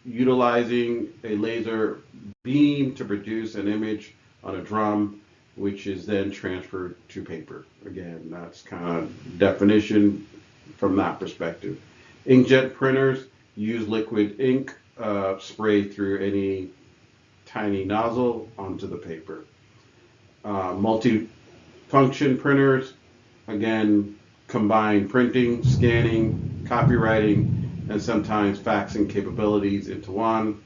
utilizing a laser beam to produce an image on a drum, which is then transferred to paper. Again, that's kind of definition from that perspective. Inkjet printers use liquid ink sprayed through any tiny nozzle onto the paper. Multi-function printers, again, combine printing, scanning, copywriting, and sometimes faxing capabilities into one.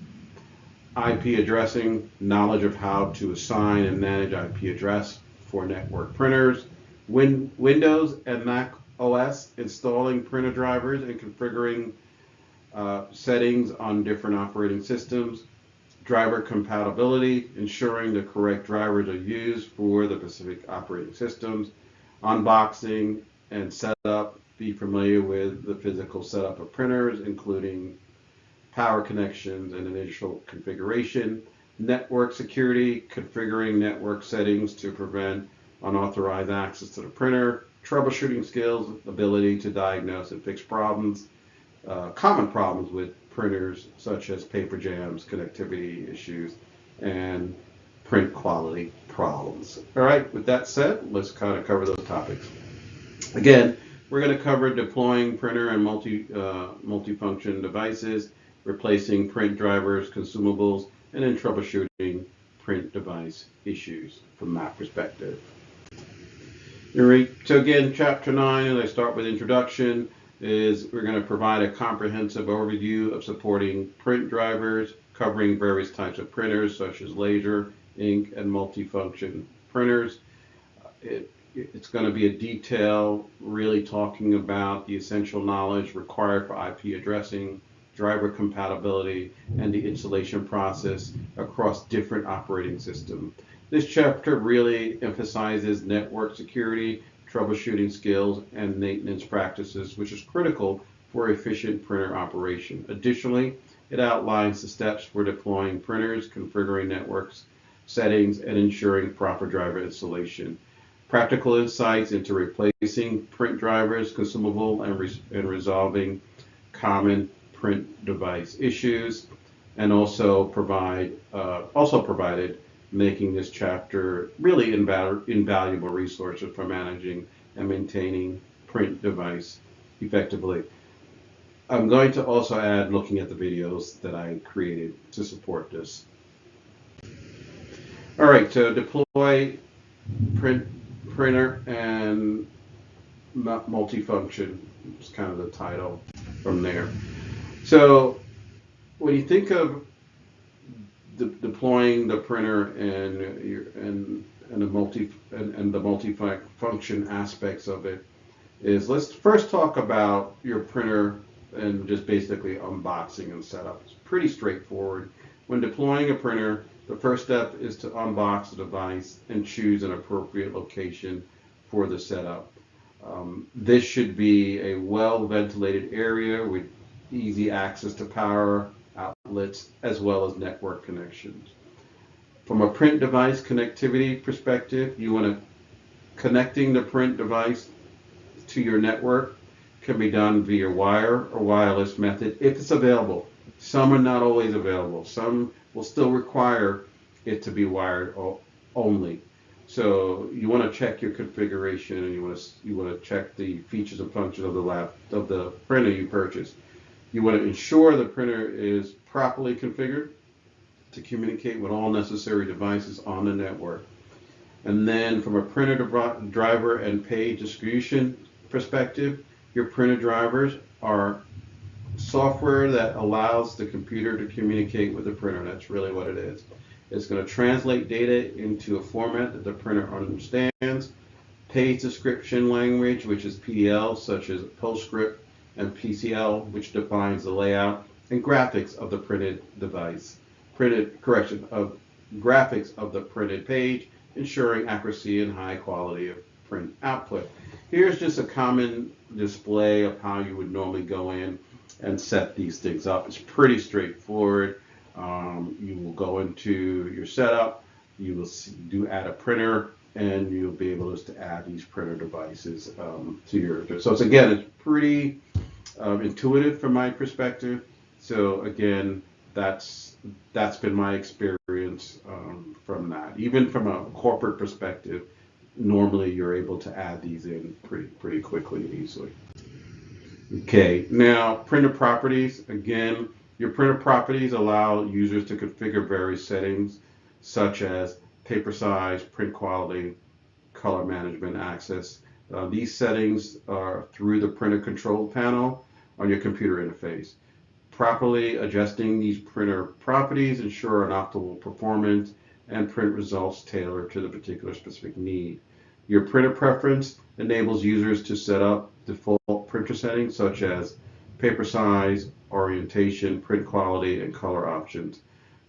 IP addressing, knowledge of how to assign and manage IP address for network printers. Windows and Mac OS, installing printer drivers and configuring settings on different operating systems. Driver compatibility, ensuring the correct drivers are used for the specific operating systems. Unboxing and setup, be familiar with the physical setup of printers, including power connections and initial configuration. Network security, configuring network settings to prevent unauthorized access to the printer. Troubleshooting skills, ability to diagnose and fix problems, common problems with printers such as paper jams, connectivity issues, and print quality problems. All right, with that said, let's kind of cover those topics. Again, we're going to cover deploying printer and multifunction devices, replacing print drivers, consumables, and then troubleshooting print device issues from that perspective. All right, so again, chapter 9, as I start with introduction, is we're going to provide a comprehensive overview of supporting print drivers, covering various types of printers such as laser, ink, and multifunction printers. It's going to be a detail really talking about the essential knowledge required for IP addressing, driver compatibility, and the installation process across different operating systems. This chapter really emphasizes network security, troubleshooting skills, and maintenance practices, which is critical for efficient printer operation. Additionally, it outlines the steps for deploying printers, configuring networks, settings, and ensuring proper driver installation. Practical insights into replacing print drivers, consumable, and resolving common print device issues, and also provided making this chapter really invaluable resources for managing and maintaining print device effectively. I'm going to also add looking at the videos that I created to support this. All right, so deploy printer and multifunction is kind of the title from there. So when you think of deploying the printer and the multifunction aspects of it, is let's first talk about your printer and just basically unboxing and setup. It's pretty straightforward. When deploying a printer, the first step is to unbox the device and choose an appropriate location for the setup. This should be a well-ventilated area with easy access to power outlets as well as network connections. From a print device connectivity perspective, you want to connecting the print device to your network can be done via wire or wireless method if it's available. Some are not always available. Some will still require it to be wired only. So you want to check your configuration, and you want to check the features and functions of the printer you purchased. You want to ensure the printer is properly configured to communicate with all necessary devices on the network. And then from a printer driver and page distribution perspective, your printer drivers are software that allows the computer to communicate with the printer. That's really what it is. It's going to translate data into a format that the printer understands. Page description language, which is PDL, such as PostScript, and PCL, which defines the layout and graphics of the printed device. Graphics of the printed page, ensuring accuracy and high quality of print output. Here's just a common display of how you would normally go in and set these things up. It's pretty straightforward. You will go into your setup, you will add a printer, and you'll be able to add these printer devices to your. So it's pretty intuitive from my perspective. So again, that's been my experience from that. Even from a corporate perspective, normally you're able to add these in pretty quickly and easily. Okay, now printer properties. Again, your printer properties allow users to configure various settings such as paper size, print quality, color management, access. These settings are through the printer control panel on your computer interface. Properly adjusting these printer properties ensure an optimal performance and print results tailored to the particular specific need. Your printer preference enables users to set up default printer settings such as paper size, orientation, print quality, and color options.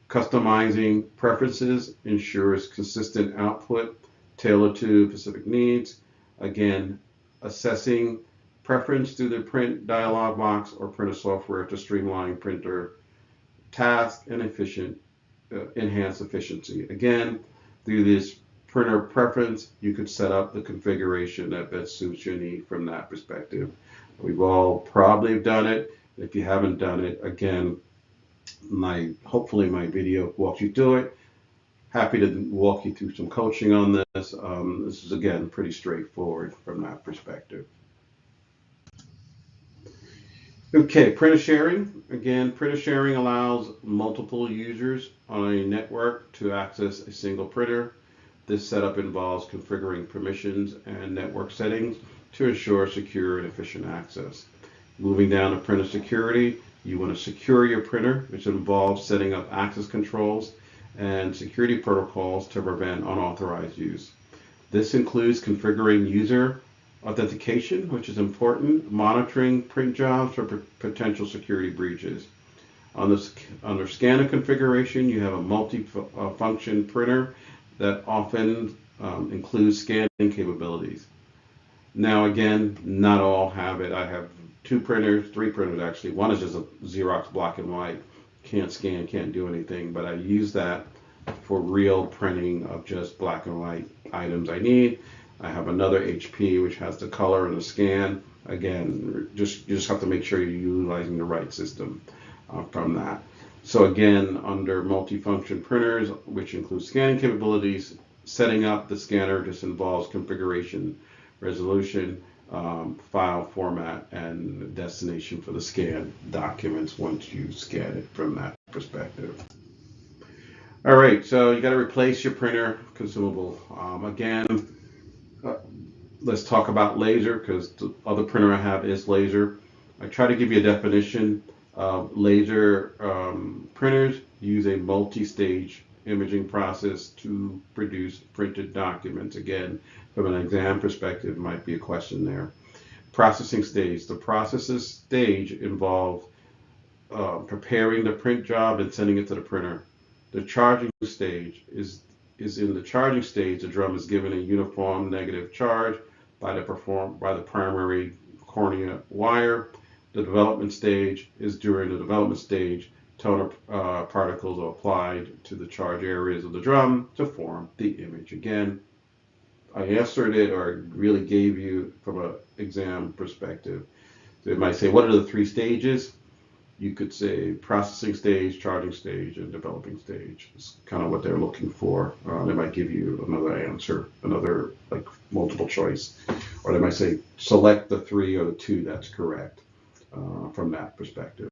Customizing preferences ensures consistent output tailored to specific needs. Again, assessing preference through the print dialog box or printer software to streamline printer tasks and enhance efficiency. Again, through this printer preference, you could set up the configuration that best suits your need from that perspective. We've all probably done it. If you haven't done it, again, hopefully my video walks you through it. Happy to walk you through some coaching on this. This is again pretty straightforward from that perspective. Okay, printer sharing. Again, printer sharing allows multiple users on a network to access a single printer. This setup involves configuring permissions and network settings to ensure secure and efficient access. Moving down to printer security, you want to secure your printer, which involves setting up access controls and security protocols to prevent unauthorized use. This includes configuring user authentication, which is important, monitoring print jobs for potential security breaches. Under scanner configuration, you have a multi-function printer that often includes scanning capabilities. Now again, not all have it. I have three printers actually. One is just a Xerox black and white, can't scan, can't do anything, but I use that for real printing of just black and white items I need. I have another HP which has the color and the scan. Again, you just have to make sure you're utilizing the right system from that. So again, under multifunction printers, which include scanning capabilities, setting up the scanner just involves configuration, resolution, file format, and destination for the scanned documents once you scan it from that perspective. All right, so you got to replace your printer consumable. Let's talk about laser, because the other printer I have is laser. I try to give you a definition. Laser printers use a multi-stage imaging process to produce printed documents. Again, from an exam perspective, might be a question there. Processing stage. The processing stage involves preparing the print job and sending it to the printer. The charging stage is in the charging stage. The drum is given a uniform negative charge by the primary cornea wire. The development stage is during the development stage, toner particles are applied to the charge areas of the drum to form the image. Again, I answered it or really gave you from an exam perspective. So it might say, what are the three stages? You could say processing stage, charging stage, and developing stage. It's kind of what they're looking for. They might give you another answer, another like multiple choice, or they might say select the three or the two that's correct from that perspective.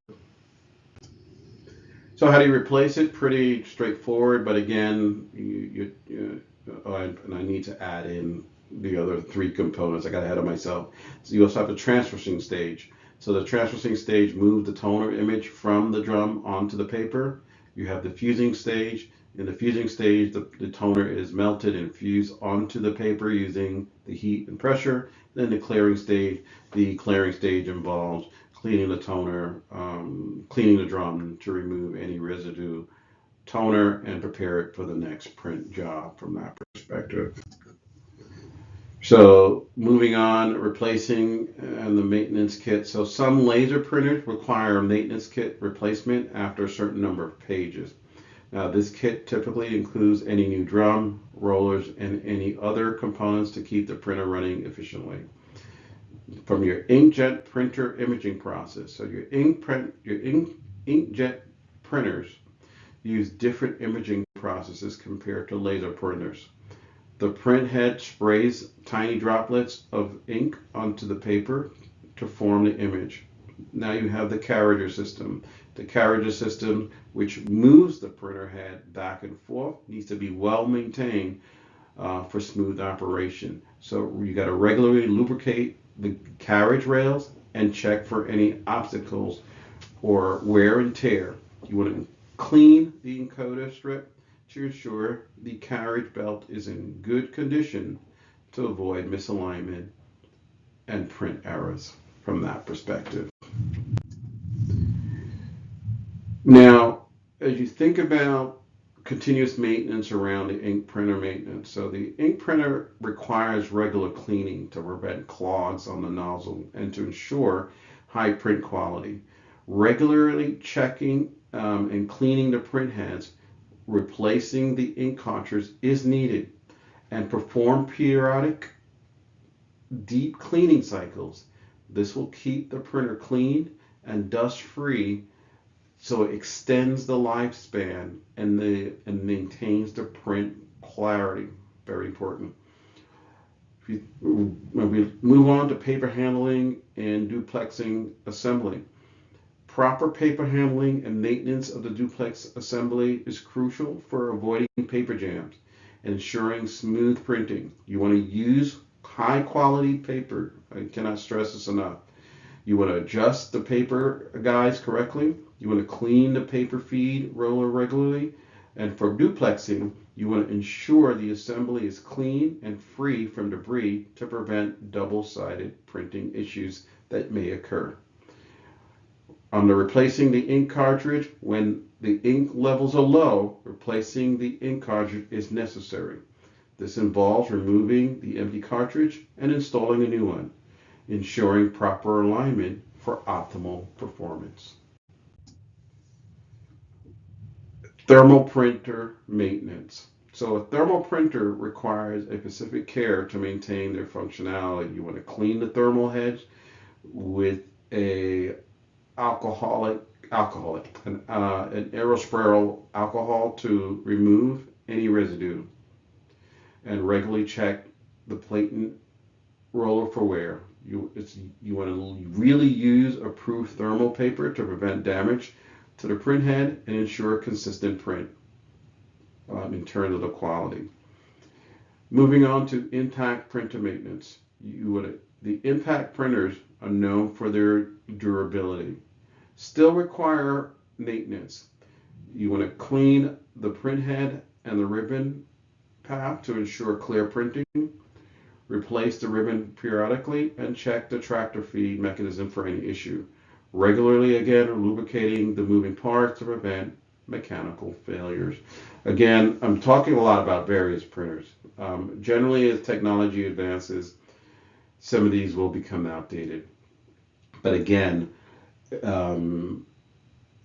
So how do you replace it? Pretty straightforward, but again, and I need to add in the other three components. I got ahead of myself. So you also have the transferring stage. So the transferring stage moves the toner image from the drum onto the paper. You have the fusing stage. In the fusing stage, the toner is melted and fused onto the paper using the heat and pressure. Then the clearing stage involves cleaning the toner, cleaning the drum to remove any residue toner and prepare it for the next print job from that perspective. So moving on, replacing and the maintenance kit. So some laser printers require a maintenance kit replacement after a certain number of pages. Now this kit typically includes any new drum, rollers, and any other components to keep the printer running efficiently. From your inkjet printer imaging process. So your inkjet printers use different imaging processes compared to laser printers. The print head sprays tiny droplets of ink onto the paper to form the image. Now you have the carriager system. The carriager system, which moves the printer head back and forth, needs to be well maintained for smooth operation. So you got to regularly lubricate the carriage rails and check for any obstacles or wear and tear. You want to clean the encoder strip to ensure the carriage belt is in good condition to avoid misalignment and print errors from that perspective. Now, as you think about continuous maintenance around the ink printer maintenance, so the ink printer requires regular cleaning to prevent clogs on the nozzle and to ensure high print quality. Regularly checking and cleaning the print heads, replacing the ink cartridge is needed, and perform periodic deep cleaning cycles. This will keep the printer clean and dust free, so it extends the lifespan and maintains the print clarity. Very important. When we move on to paper handling and duplexing assembly, proper paper handling and maintenance of the duplex assembly is crucial for avoiding paper jams and ensuring smooth printing. You want to use high quality paper. I cannot stress this enough. You want to adjust the paper guides correctly. You want to clean the paper feed roller regularly. And for duplexing, you want to ensure the assembly is clean and free from debris to prevent double-sided printing issues that may occur. Under replacing the ink cartridge, when the ink levels are low, replacing the ink cartridge is necessary. This involves removing the empty cartridge and installing a new one, ensuring proper alignment for optimal performance. Thermal printer maintenance. So a thermal printer requires a specific care to maintain their functionality. You want to clean the thermal heads with an aerospray alcohol to remove any residue, and regularly check the platen roller for wear. You want to really use approved thermal paper to prevent damage to the print head and ensure consistent print in terms of the quality. Moving on to impact printer maintenance. The impact printers are known for their durability. Still require maintenance. You want to clean the print head and the ribbon path to ensure clear printing. Replace the ribbon periodically and check the tractor feed mechanism for any issue. Regularly, again, lubricating the moving parts to prevent mechanical failures. Again, I'm talking a lot about various printers. Generally, as technology advances, some of these will become outdated. But again, you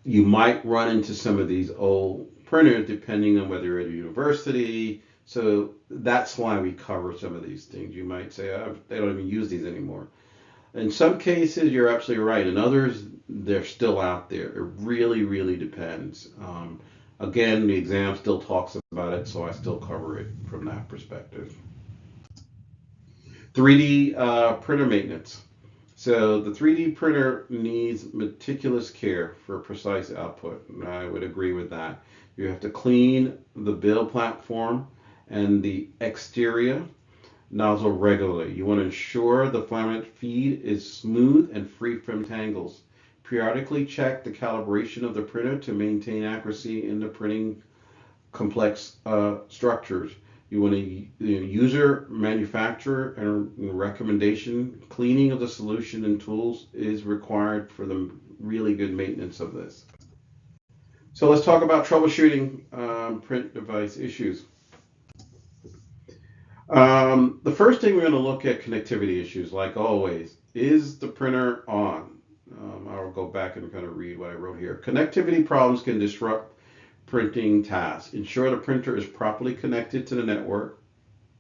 might run into some of these old printers depending on whether you're at a university. So that's why we cover some of these things. You might say, oh, they don't even use these anymore. In some cases, you're absolutely right. In others, they're still out there. It really, really depends. Again, the exam still talks about it, so I still cover it from that perspective. 3D printer maintenance. So the 3D printer needs meticulous care for precise output, and I would agree with that. You have to clean the build platform and the exterior nozzle regularly. You want to ensure the filament feed is smooth and free from tangles. Periodically check the calibration of the printer to maintain accuracy in the printing complex structures. You want to user, manufacturer, and recommendation cleaning of the solution and tools is required for the really good maintenance of this. So let's talk about troubleshooting print device issues. The first thing we're going to look at connectivity issues, like always. Is the printer on? I'll go back and kind of read what I wrote here. Connectivity problems can disrupt printing tasks. Ensure the printer is properly connected to the network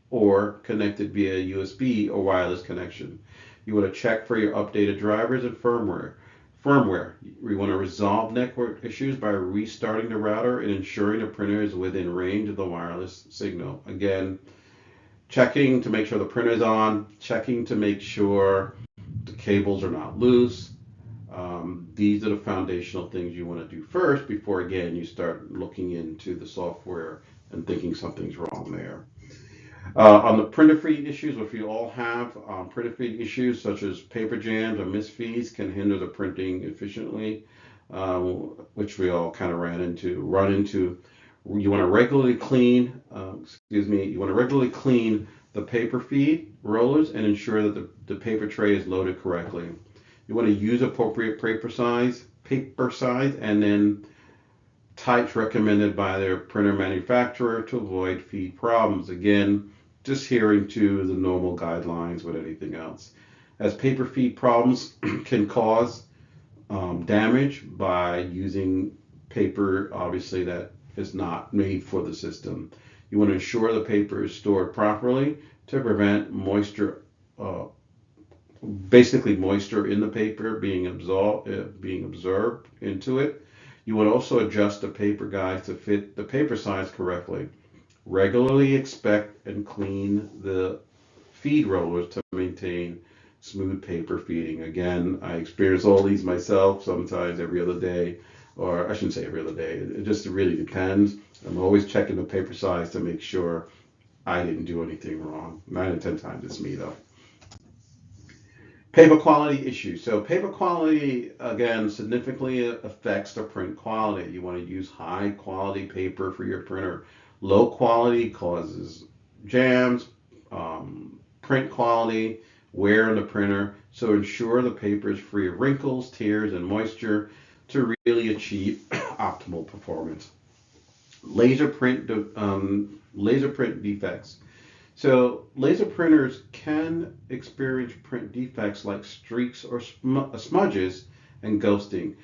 or connected via USB or wireless connection. You want to check for your updated drivers and firmware. Firmware. We want to resolve network issues by restarting the router and ensuring the printer is within range of the wireless signal. Again, checking to make sure the printer is on, checking to make sure the cables are not loose. These are the foundational things you want to do first before, again, you start looking into the software and thinking something's wrong there. On the printer feed issues, which we all have, printer feed issues such as paper jams or misfeeds can hinder the printing efficiently, which we all kind of run into. You want to regularly clean, you want to regularly clean the paper feed rollers and ensure that the paper tray is loaded correctly. You want to use appropriate paper size, and then types recommended by their printer manufacturer to avoid feed problems. Again, just adhering to the normal guidelines with anything else. As paper feed problems can cause damage by using paper, obviously, that is not made for the system. You want to ensure the paper is stored properly to prevent moisture, basically moisture in the paper being absorbed into it. You would also adjust the paper guides to fit the paper size correctly. Regularly inspect and clean the feed rollers to maintain smooth paper feeding. Again, I experience all these myself, sometimes every other day, or I shouldn't say every other day. It just really depends. I'm always checking the paper size to make sure I didn't do anything wrong. 9 out of 10 times it's me though. Paper quality issues. So paper quality, again, significantly affects the print quality. You want to use high quality paper for your printer. Low quality causes jams, print quality, wear on the printer. So ensure the paper is free of wrinkles, tears, and moisture to really achieve optimal performance. Laser print defects. So laser printers can experience print defects like streaks or smudges and ghosting.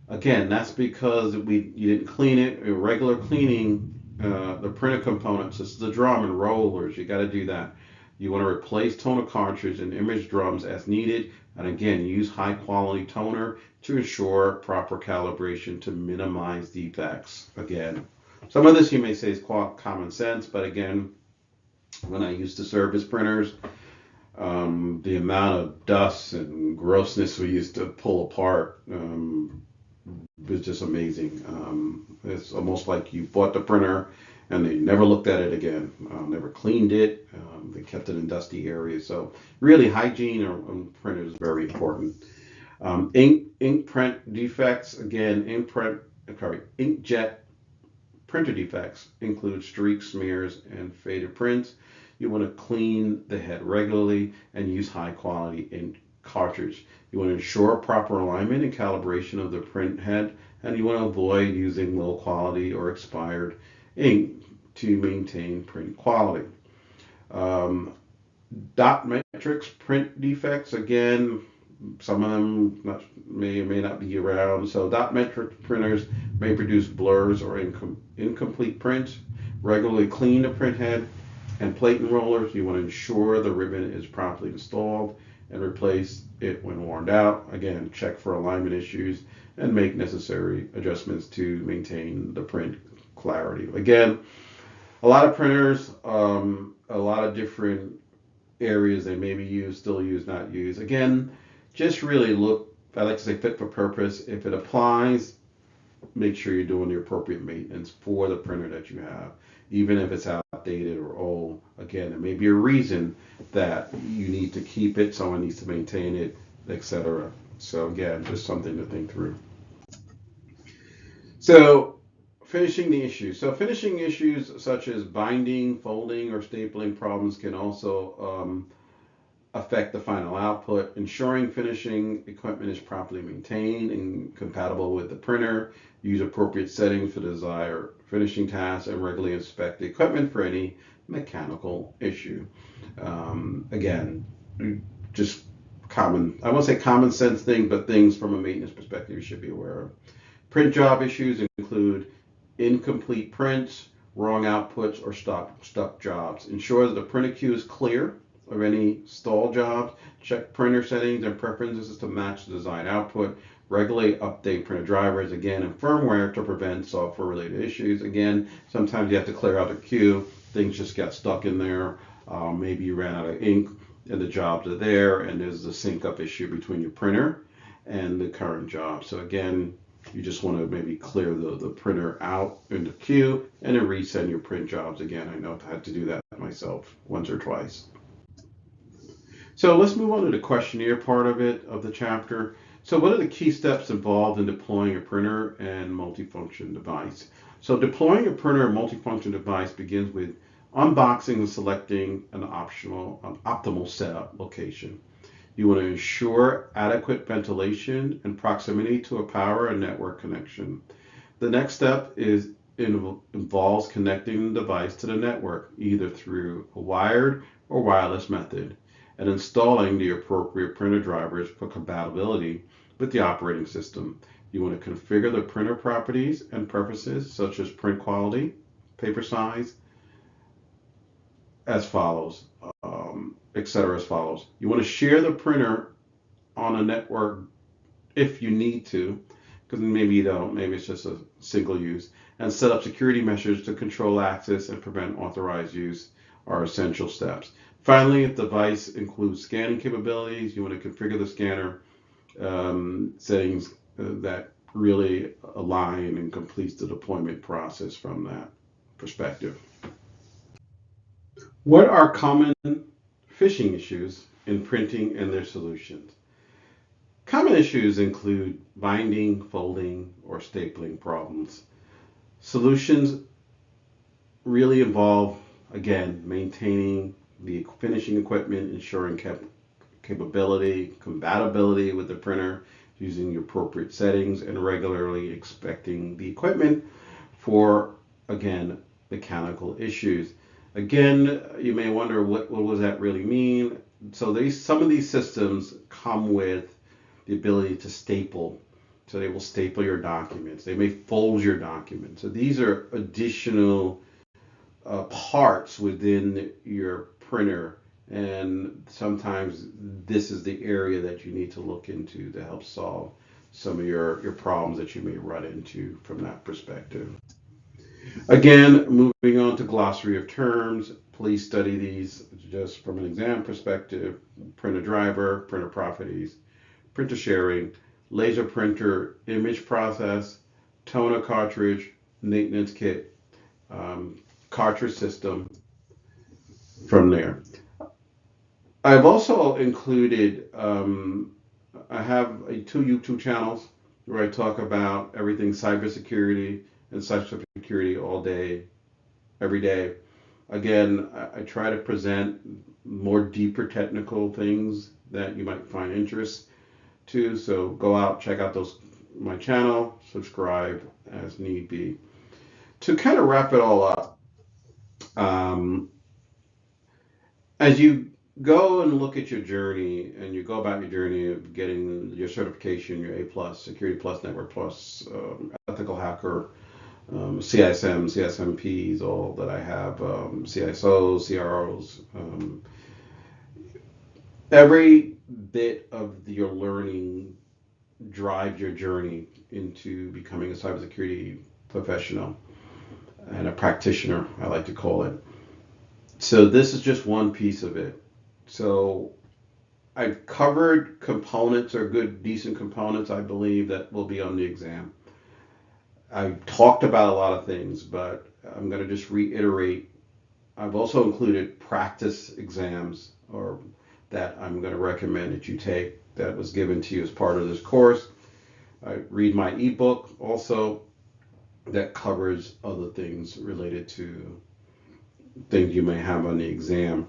Again, that's because you didn't clean it. Regular cleaning, the printer components, this is the drum and rollers, you got to do that. You want to replace toner cartridge and image drums as needed. And again, use high quality toner to ensure proper calibration to minimize defects. Again, some of this you may say is common sense, but again, when I used to service printers, the amount of dust and grossness we used to pull apart was just amazing. It's almost like you bought the printer and they never looked at it again, never cleaned it. They kept it in dusty areas. So really, hygiene on printers is very important. Ink print defects, again, inkjet printer defects include streaks, smears, and faded prints. You want to clean the head regularly and use high quality ink cartridge. You want to ensure proper alignment and calibration of the print head, and you want to avoid using low quality or expired ink to maintain print quality. Dot matrix print defects, again, some of them may or may not be around. So dot matrix printers may produce blurs or incomplete prints. Regularly clean the print head and plate and rollers. You want to ensure the ribbon is properly installed and replace it when worn out. Again, check for alignment issues and make necessary adjustments to maintain the print clarity. Again, a lot of printers, a lot of different areas they may be used, still used, not used. Again, just really look, I like to say fit for purpose. If it applies, make sure you're doing the appropriate maintenance for the printer that you have. Even if it's outdated or old, again, there may be a reason that you need to keep it, someone needs to maintain it, etc. So again, just something to think through. So finishing the issues. So finishing issues such as binding, folding, or stapling problems can also affect the final output. Ensuring finishing equipment is properly maintained and compatible with the printer. Use appropriate settings for the desired finishing tasks and regularly inspect the equipment for any mechanical issue. Again, just common, I won't say common sense things, but things from a maintenance perspective you should be aware of. Print job issues include incomplete prints, wrong outputs, or stuck jobs. Ensure that the printer queue is clear of any stall jobs. Check printer settings and preferences to match the desired output. Regularly update printer drivers again and firmware to prevent software related issues. Again, sometimes you have to clear out a queue. Things just get stuck in there. Maybe you ran out of ink and the jobs are there and there's a sync up issue between your printer and the current job. So again, you just want to maybe clear the printer out in the queue and then resend your print jobs again. I know I had to do that myself once or twice. So let's move on to the questionnaire part of it, of the chapter. So what are the key steps involved in deploying a printer and multifunction device? So deploying a printer and multifunction device begins with unboxing and selecting an optimal setup location. You want to ensure adequate ventilation and proximity to a power and network connection. The next step involves connecting the device to the network, either through a wired or wireless method, and installing the appropriate printer drivers for compatibility with the operating system. You want to configure the printer properties and preferences, such as print quality, paper size, as follows, etc. as follows. You want to share the printer on a network if you need to, because maybe you don't, maybe it's just a single use, and set up security measures to control access and prevent unauthorized use are essential steps. Finally, if the device includes scanning capabilities, you want to configure the scanner settings that really align and completes the deployment process from that perspective. What are common phishing issues in printing and their solutions? Common issues include binding, folding, or stapling problems. Solutions really involve, again, maintaining the finishing equipment, ensuring capability, compatibility with the printer, using the appropriate settings, and regularly inspecting the equipment for, again, mechanical issues. Again, you may wonder what does that really mean? So some of these systems come with the ability to staple. So they will staple your documents. They may fold your documents. So these are additional parts within your printer, and sometimes this is the area that you need to look into to help solve some of your problems that you may run into from that perspective. Again, moving on to glossary of terms, please study these just from an exam perspective. Printer driver, printer properties, printer sharing, laser printer image process, toner cartridge, maintenance kit, cartridge system from there. I've also included, I have two YouTube channels where I talk about everything cybersecurity and cybersecurity all day, every day. Again, I try to present more deeper technical things that you might find interest to. So go out, check out my channel, subscribe as need be. To kind of wrap it all up, as you go and look at your journey and you go about your journey of getting your certification, your A+, Security Plus, Network Plus, Ethical Hacker, CISM, CSMPs, all that I have, CISOs, CROs, every bit of your learning drives your journey into becoming a cybersecurity professional and a practitioner, I like to call it. So this is just one piece of it. So I've covered components or good, decent components, I believe, that will be on the exam. I talked about a lot of things, but I'm going to just reiterate. I've also included practice exams or that I'm going to recommend that you take that was given to you as part of this course. I read my ebook also that covers other things related to things you may have on the exam.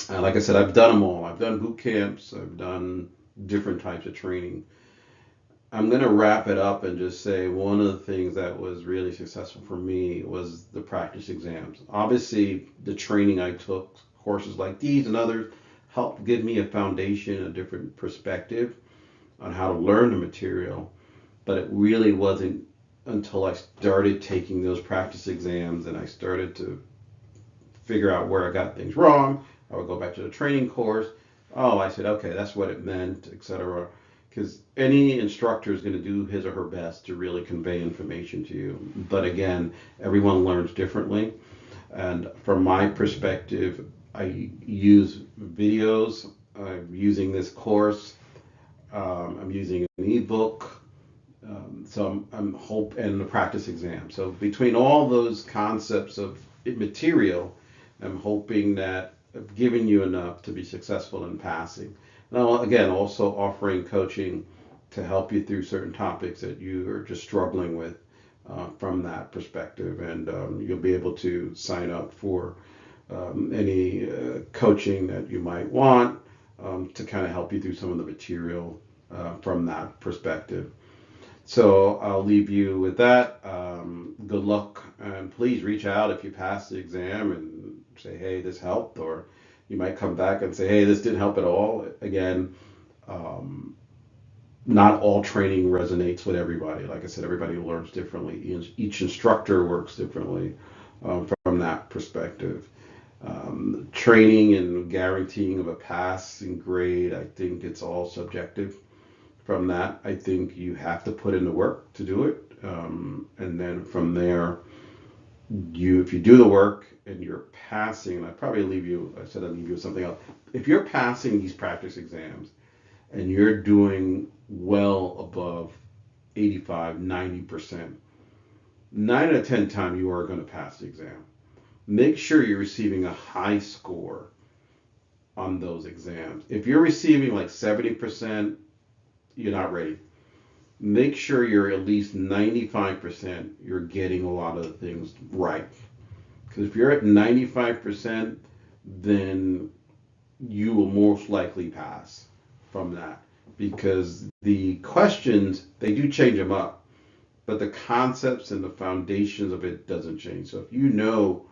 Like I said, I've done them all. I've done boot camps. I've done different types of training. I'm going to wrap it up and just say one of the things that was really successful for me was the practice exams. Obviously, the training I took, courses like these and others, helped give me a foundation, a different perspective on how to learn the material. But it really wasn't until I started taking those practice exams and I started to figure out where I got things wrong. I would go back to the training course. Oh, I said, okay, that's what it meant, etc. because any instructor is going to do his or her best to really convey information to you. But again, everyone learns differently. And from my perspective, I use videos. I'm using this course. I'm using an ebook. So I'm hope and the practice exam. So between all those concepts of material, I'm hoping that I've given you enough to be successful in passing. Now, again, also offering coaching to help you through certain topics that you are just struggling with from that perspective. And you'll be able to sign up for any coaching that you might want to kind of help you through some of the material from that perspective. So I'll leave you with that. Good luck, and please reach out if you pass the exam and say, hey, this helped, or you might come back and say, hey, this didn't help at all. Again, not all training resonates with everybody. Like I said, everybody learns differently. Each instructor works differently from that perspective. Training and guaranteeing of a passing grade, I think it's all subjective. From that, I think you have to put in the work to do it, and then from there, if you do the work and you're passing, and I probably leave you. I said I'd leave you with something else. If you're passing these practice exams and you're doing well above 85, 90%, 9 out of 10 times you are going to pass the exam. Make sure you're receiving a high score on those exams. If you're receiving like 70%, you're not ready. Make sure you're at least 95%, you're getting a lot of the things right. Because if you're at 95%, then you will most likely pass from that. Because the questions, they do change them up, but the concepts and the foundations of it doesn't change. So if you know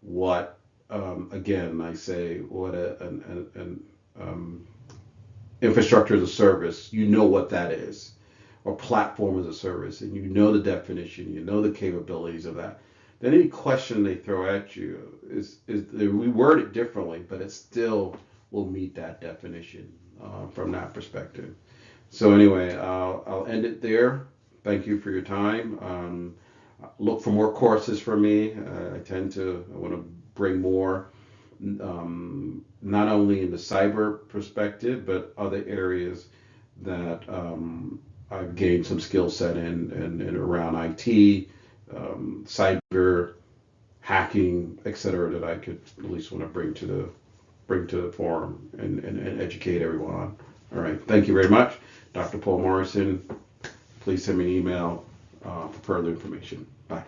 what, again, I say, what an infrastructure as a service, you know what that is, or platform as a service, and you know the definition, you know the capabilities of that. Then any question they throw at you we word it differently, but it still will meet that definition from that perspective. So anyway, I'll end it there. Thank you for your time. Look for more courses from me. I want to bring more. Not only in the cyber perspective, but other areas that I've gained some skill set in and around IT, cyber, hacking, etc. that I could at least want to bring to the forum and educate everyone on. All right, thank you very much, Dr. Paul Morrison. Please send me an email for further information. Bye.